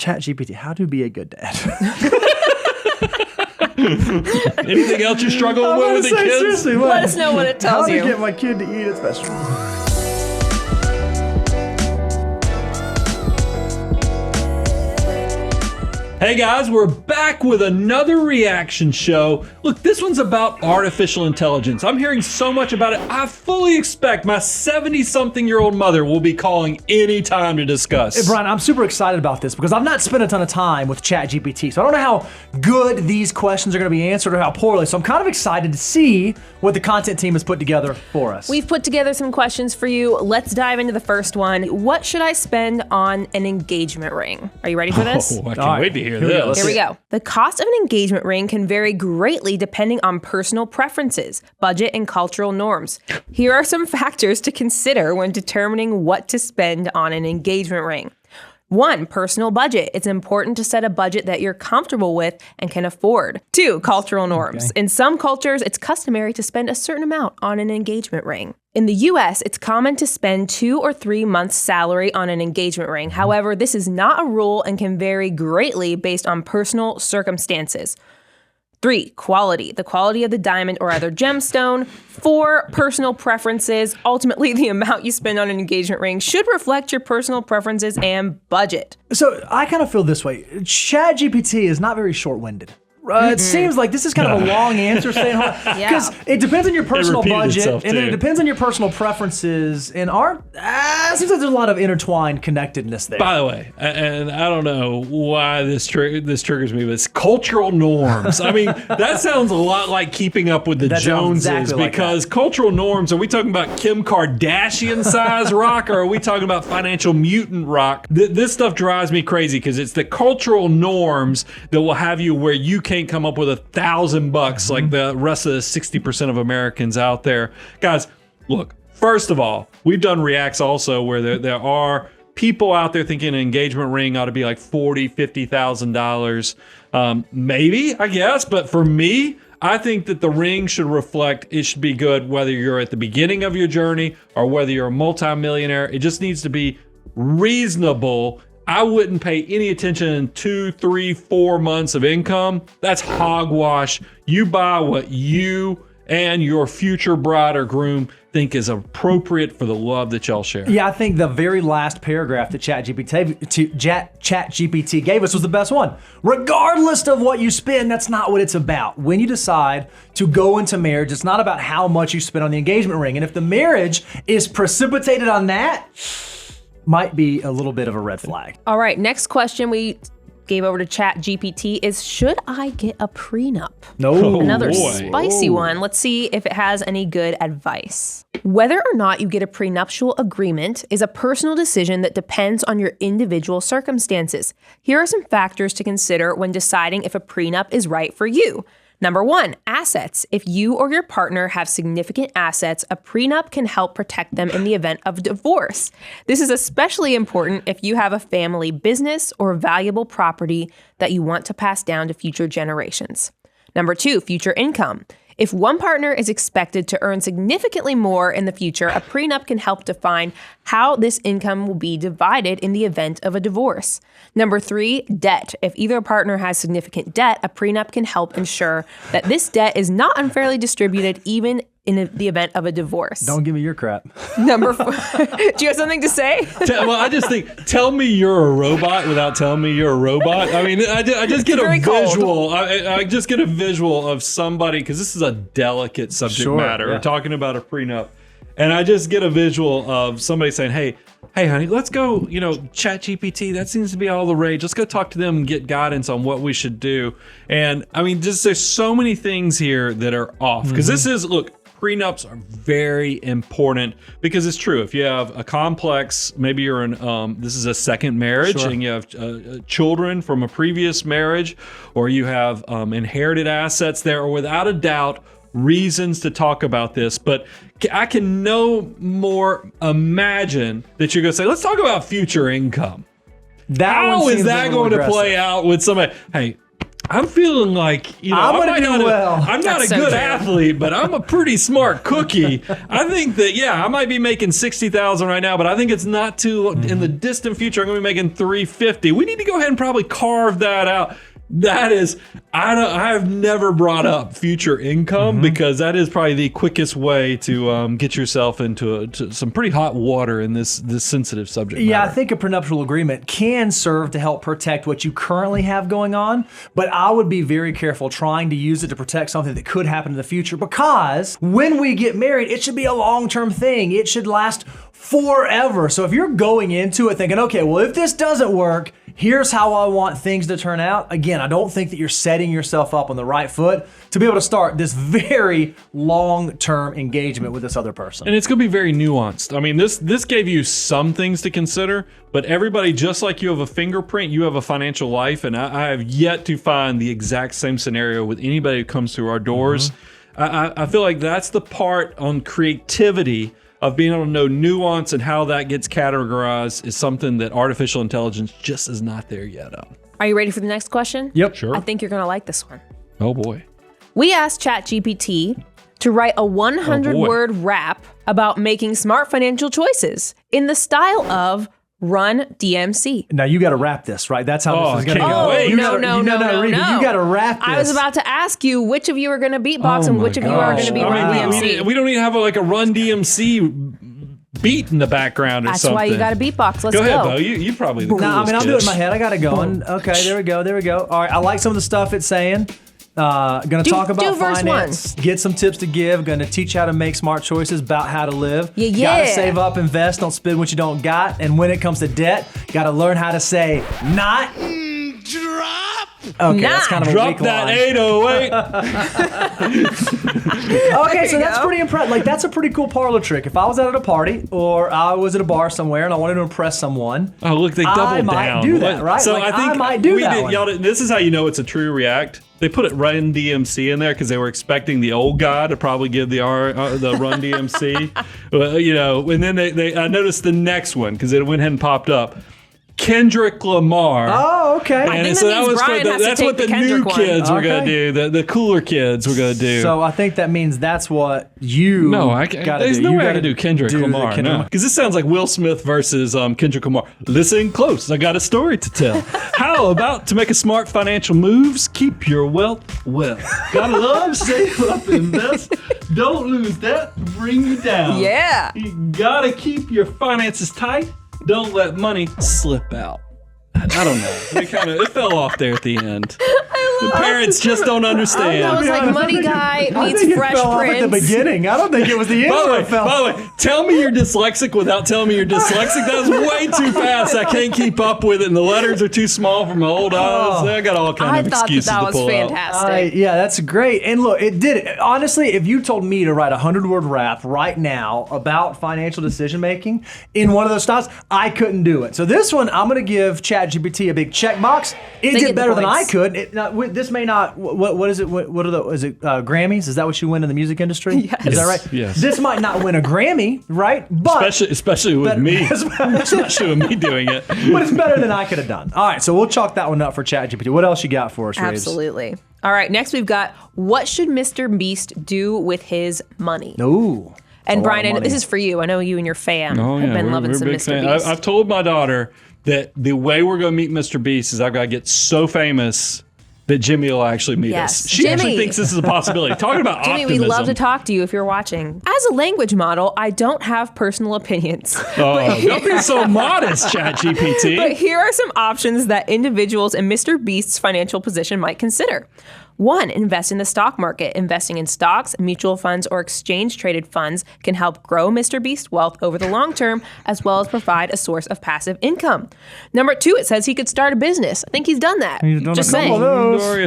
ChatGPT, how to be a good dad. Anything else you're struggling with the kids? Seriously, Let us know what it tells you. How to get my kid to eat its vegetables. Hey guys, we're back with another reaction show. Look, this one's about artificial intelligence. I'm hearing so much about it. I fully expect my 70-something-year-old mother will be calling any time to discuss. Hey, Brian, I'm super excited about this because I've not spent a ton of time with ChatGPT, so I don't know how good these questions are going to be answered or how poorly, so I'm kind of excited to see what the content team has put together for us. We've put together some questions for you. Let's dive into the first one. What should I spend on an engagement ring? Are you ready for this? Oh, I can't wait to hear this. Here we go. The cost of an engagement ring can vary greatly depending on personal preferences, budget, and cultural norms. Here are some factors to consider when determining what to spend on an engagement ring. 1, personal budget. It's important to set a budget that you're comfortable with and can afford. 2, cultural norms. In some cultures, it's customary to spend a certain amount on an engagement ring. In the US, it's common to spend 2 or 3 months' salary on an engagement ring. However, this is not a rule and can vary greatly based on personal circumstances. 3, quality. The quality of the diamond or other gemstone. 4, personal preferences. Ultimately, the amount you spend on an engagement ring should reflect your personal preferences and budget. So I kind of feel this way. ChatGPT is not very short-winded. It seems like this is kind of a long answer, because it depends on your personal budget, and then it depends on your personal preferences, and it seems like there's a lot of intertwined connectedness there. By the way, and I don't know why this triggers me, but it's cultural norms. I mean, that sounds a lot like Keeping Up with the Joneses, exactly because cultural norms, are we talking about Kim Kardashian size rock, or are we talking about financial mutant rock? This stuff drives me crazy because it's the cultural norms that will have you where you can't come up with $1,000 like the rest of the 60% of Americans out there. Guys, look, first of all, we've done reacts also where there are people out there thinking an engagement ring ought to be like $40,000, $50,000. Maybe, I guess, but for me, I think that the ring should reflect, it should be good whether you're at the beginning of your journey or whether you're a multimillionaire. It just needs to be reasonable. I wouldn't pay any attention in 2, 3, 4 months of income. That's hogwash. You buy what you and your future bride or groom think is appropriate for the love that y'all share. Yeah, I think the very last paragraph that ChatGPT gave us was the best one. Regardless of what you spend, that's not what it's about. When you decide to go into marriage, it's not about how much you spend on the engagement ring. And if the marriage is precipitated on that, might be a little bit of a red flag. All right, next question we gave over to ChatGPT is, should I get a prenup? No. Another spicy one. Let's see if it has any good advice. Whether or not you get a prenuptial agreement is a personal decision that depends on your individual circumstances. Here are some factors to consider when deciding if a prenup is right for you. Number 1, assets. If you or your partner have significant assets, a prenup can help protect them in the event of divorce. This is especially important if you have a family business or valuable property that you want to pass down to future generations. Number 2, future income. If one partner is expected to earn significantly more in the future, a prenup can help define how this income will be divided in the event of a divorce. Number 3, debt. If either partner has significant debt, a prenup can help ensure that this debt is not unfairly distributed even in the event of a divorce. Don't give me your crap. Number 4. Do you have something to say? Well, I just think, tell me you're a robot without telling me you're a robot. I mean, I just get a visual. I just get a visual of somebody, because this is a delicate subject matter. We're talking about a prenup. And I just get a visual of somebody saying, hey, honey, let's go, ChatGPT, that seems to be all the rage. Let's go talk to them and get guidance on what we should do. And I mean, there's so many things here that are off. Because this is, look, prenups are very important, because it's true. If you have a complex, maybe you're in, this is a second marriage, and you have children from a previous marriage, or you have inherited assets, there are without a doubt reasons to talk about this. But I can no more imagine that you're going to say, let's talk about future income. How is that going to play out with somebody? Hey, I'm feeling like, I'm not a good athlete, but I'm a pretty smart cookie. I think that, I might be making $60,000 right now, but I think it's not too in the distant future. I'm going to be making $350,000. We need to go ahead and probably carve that out. That is, I have never brought up future income because that is probably the quickest way to get yourself into some pretty hot water in this sensitive subject matter. Yeah, I think a prenuptial agreement can serve to help protect what you currently have going on, but I would be very careful trying to use it to protect something that could happen in the future, because when we get married, it should be a long-term thing. It should last forever. So if you're going into it thinking, okay, well, if this doesn't work, here's how I want things to turn out. Again, I don't think that you're setting yourself up on the right foot to be able to start this very long-term engagement with this other person. And it's going to be very nuanced. I mean, this gave you some things to consider, but everybody, just like you have a fingerprint, you have a financial life, and I have yet to find the exact same scenario with anybody who comes through our doors. I feel like that's the part on creativity of being able to know nuance and how that gets categorized is something that artificial intelligence just is not there yet on. Are you ready for the next question? Yep. Sure. I think you're going to like this one. Oh, boy. We asked ChatGPT to write a 100-word rap about making smart financial choices in the style of Run DMC. Now you got to wrap this, right? That's how this is going to go. Wait. You No. got to wrap this. I was about to ask you which of you are going to beatbox and which of you are going to be Run DMC. We don't need to have a Run DMC beat in the background or That's something. That's why you got to beatbox. Let's go. Go ahead, go. Bo. You probably the coolest I'll do it kid. in my head. I got it going. Okay, there we go. All right, I like some of the stuff it's saying. Gonna talk about finance, get some tips to give, gonna teach how to make smart choices about how to live. Gotta save up, invest, don't spend what you don't got. And when it comes to debt, gotta learn how to say not. Drop. Okay, that's kind of a weak that line. 808. Okay, so that's pretty impressive. Like, that's a pretty cool parlor trick. If I was out at a party or I was at a bar somewhere and I wanted to impress someone, oh look, they doubled down. I might do that, right? So like, I think I might do that. This is how you know it's a true react. They put it Run DMC in there because they were expecting the old guy to probably give the Run DMC, and then I noticed the next one because it went ahead and popped up. Kendrick Lamar. Oh, okay. And so that was that's what the new kids were going to do. The cooler kids were going to do. So I think that means that's what you got to do. There's no way I can do Kendrick Lamar. Because this sounds like Will Smith versus Kendrick Lamar. Listen close. I got a story to tell. How about to make a smart financial moves? Keep your wealth well. Gotta love, save up, invest. Don't lose that. Bring you down. Yeah. You gotta keep your finances tight. Don't let money slip out. I don't know. It fell off there at the end. The parents just don't understand. That was like Money Guy meets Fresh Prince. Prince. At the beginning. I don't think it was the end. By the way, tell me you're dyslexic without telling me you're dyslexic. That was way too fast. I can't keep up with it, and the letters are too small for my old eyes. I got all kinds of excuses to pull out. I thought that was fantastic. Yeah, that's great. And look, it did it. Honestly, if you told me to write a 100-word rap right now about financial decision making in one of those styles, I couldn't do it. So this one, I'm going to give ChatGPT a big check box. It did better than I could. This may not. What is it? What are the? Is it Grammys? Is that what you win in the music industry? Yes. Is that right? Yes. This might not win a Grammy, right? But especially with me. Especially with me doing it. But it's better than I could have done. All right, so we'll chalk that one up for ChatGPT. What else you got for us, Reeves? Absolutely. All right, next we've got what should Mr. Beast do with his money? Ooh. And Brian, this is for you. I know you and your fam have been loving some Mr. Beast. I've told my daughter that the way we're going to meet Mr. Beast is I've got to get so famous that Jimmy will actually meet us. She actually thinks this is a possibility. Talking about Jimmy, optimism. we'd love to talk to you if you're watching. As a language model, I don't have personal opinions. Don't be so modest, ChatGPT. But here are some options that individuals in Mr. Beast's financial position might consider. 1, invest in the stock market. Investing in stocks, mutual funds, or exchange-traded funds can help grow Mr. Beast's wealth over the long term, as well as provide a source of passive income. Number 2, it says he could start a business. I think he's done that. Just saying.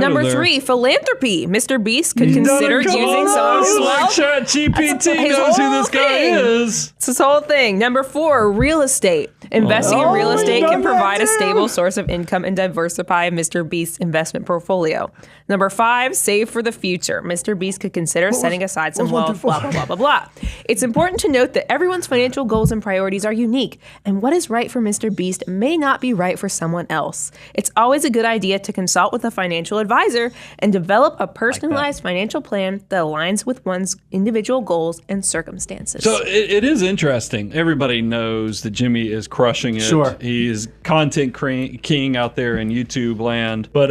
Number 3, philanthropy. Mr. Beast could consider using some of his wealth. ChatGPT knows who this guy is. It's this whole thing. Number 4, real estate. Investing in real estate can provide a stable source of income and diversify Mr. Beast's investment portfolio. Number 5, save for the future. Mr. Beast could consider setting aside some wealth, blah, blah, blah, blah, blah. It's important to note that everyone's financial goals and priorities are unique, and what is right for Mr. Beast may not be right for someone else. It's always a good idea to consult with a financial advisor and develop a personalized financial plan that aligns with one's individual goals and circumstances. So it is interesting. Everybody knows that Jimmy is crushing it. Sure. He is content king out there in YouTube land. But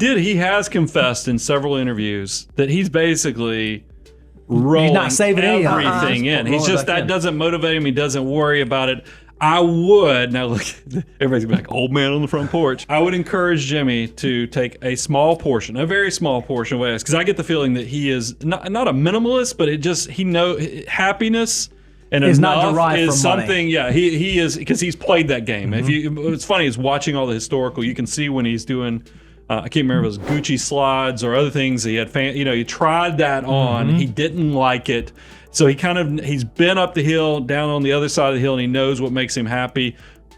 he has confessed in several interviews that he's basically rolling everything in. He's just, that doesn't motivate him. He doesn't worry about it. I would, now look, everybody's gonna be like, old man on the front porch. I would encourage Jimmy to take a small portion, a very small portion of it, because I get the feeling that he is not a minimalist, but he knows happiness and is enough not derived is from something. Money. Yeah, he is, because he's played that game. It's funny is watching all the historical. You can see when he's doing. I can't remember if it was Gucci slides or other things. He had, he tried that on. He didn't like it. So he's been up the hill, down on the other side of the hill, and he knows what makes him happy.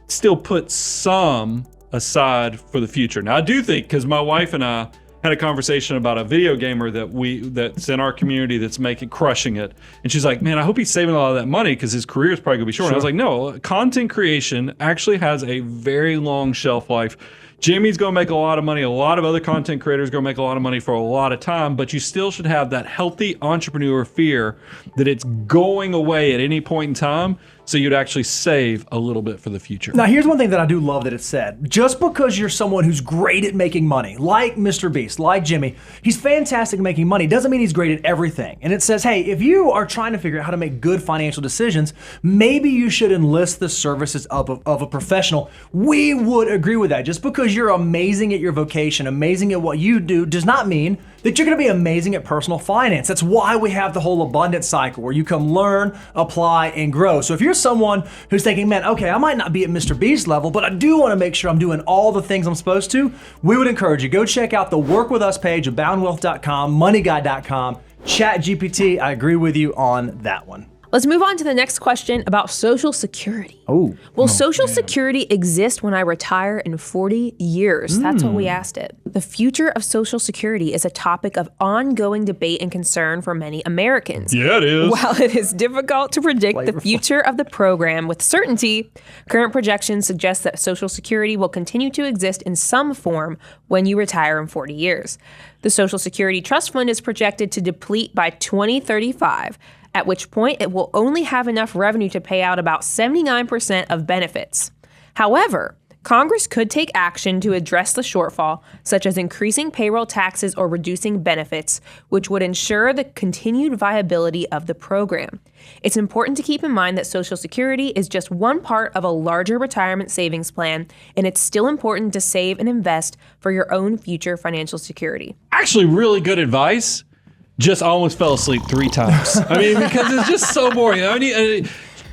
Still put some aside for the future. Now, I do think, because my wife and I had a conversation about a video gamer that's in our community that's crushing it. And she's like, man, I hope he's saving a lot of that money because his career is probably going to be short. And I was like, no, content creation actually has a very long shelf life. Jimmy's going to make a lot of money. A lot of other content creators are going to make a lot of money for a lot of time, but you still should have that healthy entrepreneur fear that it's going away at any point in time, so you'd actually save a little bit for the future. Now, here's one thing that I do love that it said. Just because you're someone who's great at making money, like Mr. Beast, like Jimmy, he's fantastic at making money, doesn't mean he's great at everything. And it says, hey, if you are trying to figure out how to make good financial decisions, maybe you should enlist the services of a professional. We would agree with that. Just because you're amazing at your vocation, amazing at what you do, does not mean that you're going to be amazing at personal finance. That's why we have the whole abundance cycle where you come learn, apply, and grow. So if you're someone who's thinking, man, okay, I might not be at Mr. Beast level, but I do want to make sure I'm doing all the things I'm supposed to, we would encourage you, go check out the Work With Us page of boundwealth.com, moneyguy.com, ChatGPT. I agree with you on that one. Let's move on to the next question about Social Security. Will Social Security exist when I retire in 40 years? That's what we asked it. The future of Social Security is a topic of ongoing debate and concern for many Americans. Yeah, it is. While it is difficult to predict the future of the program with certainty, current projections suggest that Social Security will continue to exist in some form when you retire in 40 years. The Social Security Trust Fund is projected to deplete by 2035, at which point it will only have enough revenue to pay out about 79% of benefits. However, Congress could take action to address the shortfall, such as increasing payroll taxes or reducing benefits, which would ensure the continued viability of the program. It's important to keep in mind that Social Security is just one part of a larger retirement savings plan, and it's still important to save and invest for your own future financial security. Actually, really good advice. Just almost fell asleep 3 times. I mean, because it's just so boring. I need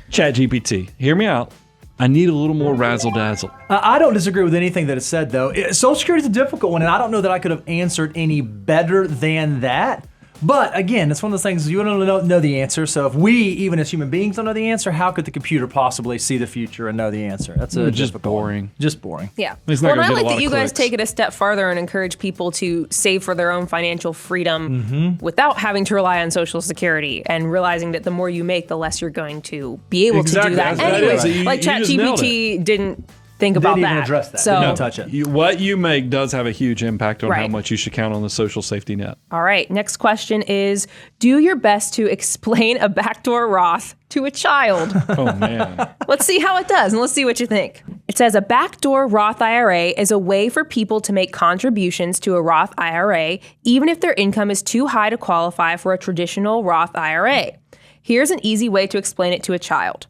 ChatGPT, hear me out. I need a little more razzle-dazzle. I don't disagree with anything that is said, though. Social Security is a difficult one, and I don't know that I could have answered any better than that. But again, it's one of those things you don't know the answer. So if we, even as human beings, don't know the answer, how could the computer possibly see the future and know the answer? That's just boring. One. Just boring. Yeah. Well, and I like that you guys take it a step farther and encourage people to save for their own financial freedom without having to rely on Social Security and realizing that the more you make, the less you're going to be able to do that anyway. Like ChatGPT didn't think about Didn't that. even address that. So, Didn't touch it. What you make does have a huge impact on how much you should count on the social safety net. All right. Next question is, do your best to explain a backdoor Roth to a child. Oh, man. Let's see how it does, and let's see what you think. It says a backdoor Roth IRA is a way for people to make contributions to a Roth IRA, even if their income is too high to qualify for a traditional Roth IRA. Here's an easy way to explain it to a child.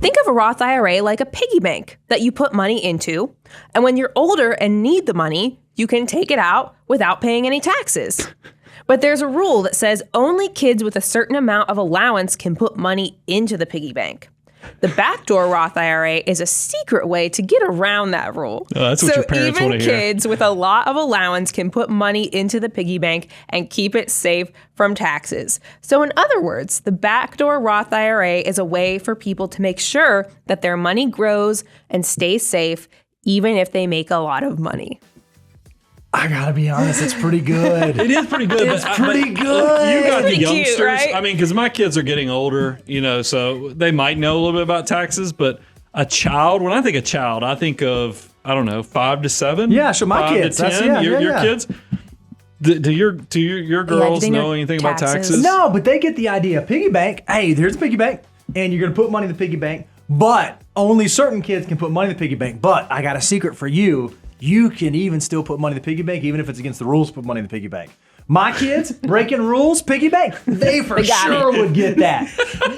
Think of a Roth IRA like a piggy bank that you put money into, and when you're older and need the money, you can take it out without paying any taxes. But there's a rule that says only kids with a certain amount of allowance can put money into the piggy bank. The backdoor Roth IRA is a secret way to get around that rule. Oh, that's what your parents want to hear. So even kids with a lot of allowance can put money into the piggy bank and keep it safe from taxes. So in other words, the backdoor Roth IRA is a way for people to make sure that their money grows and stays safe, even if they make a lot of money. I gotta be honest, it's pretty good. It is pretty good. It's pretty good. You got the Pretty cute, youngsters. right? I mean, because my kids are getting older, so they might know a little bit about taxes. But a child, when I think of child, I think of 5 to 7. Yeah, so my 5 kids. to 10. Your kids. Do your girls know anything about taxes? No, but they get the idea. Piggy bank. Hey, there's a piggy bank, and you're gonna put money in the piggy bank. But only certain kids can put money in the piggy bank. But I got a secret for you. You can even still put money in the piggy bank, even if it's against the rules to put money in the piggy bank. My kids, breaking rules, piggy bank, they for sure would get that.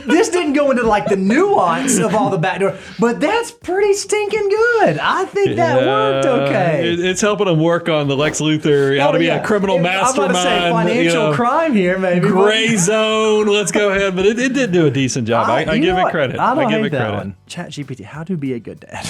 This didn't go into like the nuance of all the backdoor, but that's pretty stinking good. I think that worked okay. It's helping them work on the Lex Luthor, how to be a criminal mastermind. I'm about to say financial crime here, maybe. Gray zone, let's go ahead. But it did do a decent job. I give it credit. I don't give hate it that credit. one. ChatGPT, how to be a good dad.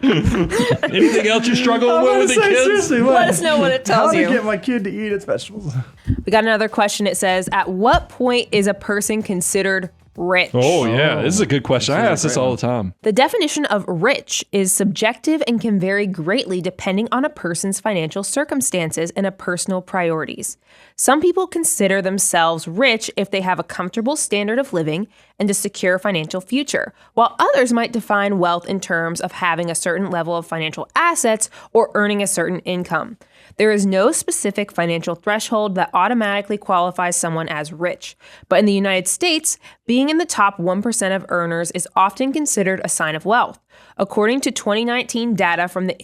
Anything else you're struggling with the kids? Seriously, Let us know what it tells you. How to get my kid to eat its vegetables. We got another question. It says, at what point is a person considered rich? Oh, yeah. This is a good question. I ask this all the time. The definition of rich is subjective and can vary greatly depending on a person's financial circumstances and a personal priorities. Some people consider themselves rich if they have a comfortable standard of living and a secure financial future, while others might define wealth in terms of having a certain level of financial assets or earning a certain income. There is no specific financial threshold that automatically qualifies someone as rich. But in the United States, being in the top 1% of earners is often considered a sign of wealth. According to 2019 data from the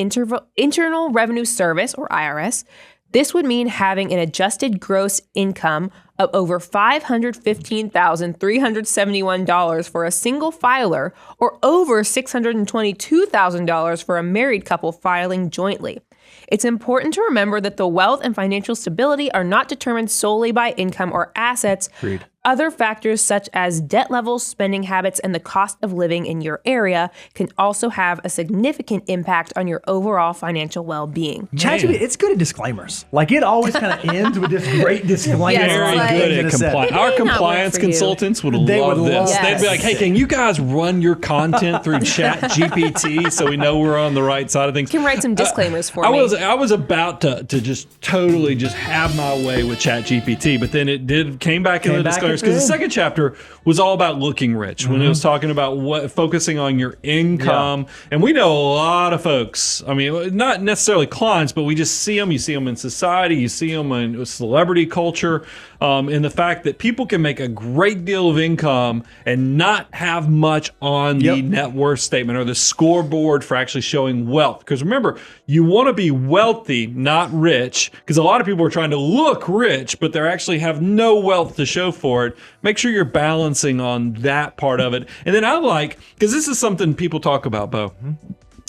Internal Revenue Service, or IRS, this would mean having an adjusted gross income of over $515,371 for a single filer, or over $622,000 for a married couple filing jointly. It's important to remember that the wealth and financial stability are not determined solely by income or assets. Agreed. Other factors such as debt levels, spending habits, and the cost of living in your area can also have a significant impact on your overall financial well-being. ChatGPT, it's good at disclaimers. Like, it always kind of ends with this great disclaimer. Yes, Very like, good at compliance. Our compliance for you. consultants would They love would this. love They'd be like, hey, can you guys run your content through ChatGPT so we know we're on the right side of things? You can write some disclaimers for me. I was about to just totally just have my way with ChatGPT, but then it came back in the disclaimers because the second chapter was all about looking rich when it was talking about focusing on your income. Yeah. And we know a lot of folks, I mean, not necessarily clients, but we just see them. You see them in society, you see them in celebrity culture, and the fact that people can make a great deal of income and not have much on the net worth statement or the scoreboard for actually showing wealth. Because remember, you want to be wealthy, not rich, because a lot of people are trying to look rich, but they actually have no wealth to show for it. Make sure you're balancing on that part of it. And then I like, because this is something people talk about, Bo,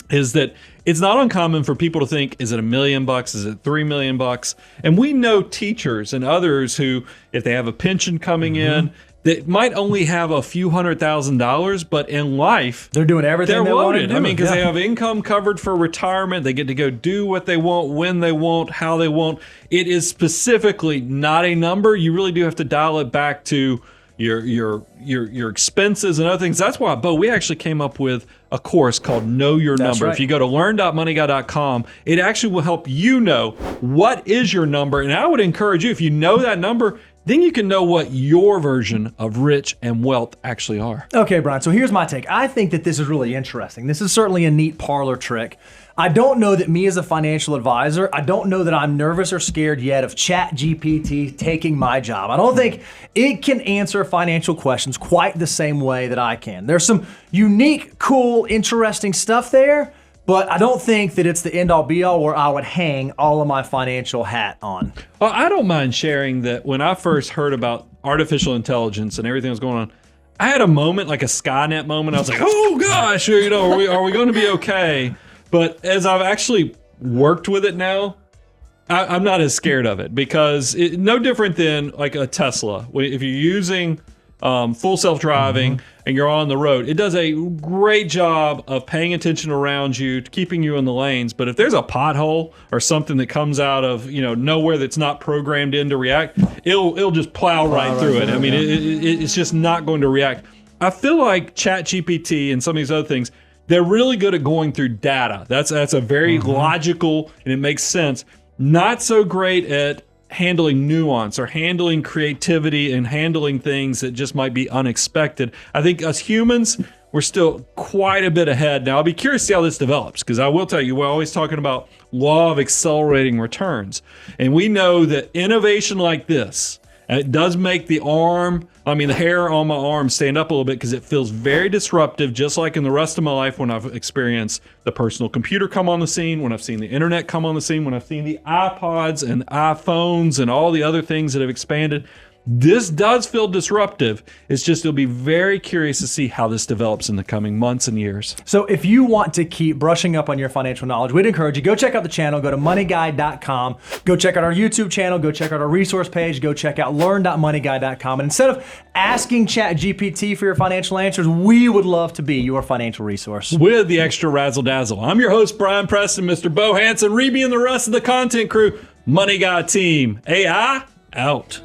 is that it's not uncommon for people to think, is it $1 million? Is it $3 million? And we know teachers and others who, if they have a pension coming in, that might only have a few $100,000, but in life, they're doing everything they're want loaded. to do. I mean, because they have income covered for retirement. They get to go do what they want, when they want, how they want. It is specifically not a number. You really do have to dial it back to your expenses and other things. That's why, Bo, we actually came up with a course called Know Your Number. Right. If you go to learn.moneyguy.com, it actually will help you know what is your number. And I would encourage you, if you know that number, then you can know what your version of rich and wealth actually are. Okay, Brian, so here's my take. I think that this is really interesting. This is certainly a neat parlor trick. I don't know that me as a financial advisor, I don't know that I'm nervous or scared yet of ChatGPT taking my job. I don't think it can answer financial questions quite the same way that I can. There's some unique, cool, interesting stuff there, but I don't think that it's the end-all be-all where I would hang all of my financial hat on. Well, I don't mind sharing that when I first heard about artificial intelligence and everything that was going on, I had a moment, like a Skynet moment. I was like, oh gosh, are we going to be okay? But as I've actually worked with it now, I'm not as scared of it because no different than like a Tesla. If you're using full self-driving, and you're on the road. It does a great job of paying attention around you, keeping you in the lanes. But if there's a pothole or something that comes out of nowhere that's not programmed in to react, it'll just plow right through it. I mean, it's just not going to react. I feel like ChatGPT and some of these other things, they're really good at going through data. That's a very logical, and it makes sense. Not so great at handling nuance or handling creativity and handling things that just might be unexpected. I think us humans, we're still quite a bit ahead. Now, I'll be curious to see how this develops, because I will tell you, we're always talking about law of accelerating returns. And we know that innovation like this, it does make the hair on my arm stand up a little bit, because it feels very disruptive, just like in the rest of my life when I've experienced the personal computer come on the scene, when I've seen the internet come on the scene, when I've seen the iPods and iPhones and all the other things that have expanded. This does feel disruptive. It's just, it'll be very curious to see how this develops in the coming months and years. So if you want to keep brushing up on your financial knowledge, we'd encourage you, go check out the channel, go to moneyguide.com, go check out our YouTube channel, go check out our resource page, go check out learn.moneyguide.com. And instead of asking ChatGPT for your financial answers, we would love to be your financial resource. With the extra razzle dazzle. I'm your host, Brian Preston, Mr. Bo Hansen, Reby, and the rest of the content crew. Money Guide team. AI out.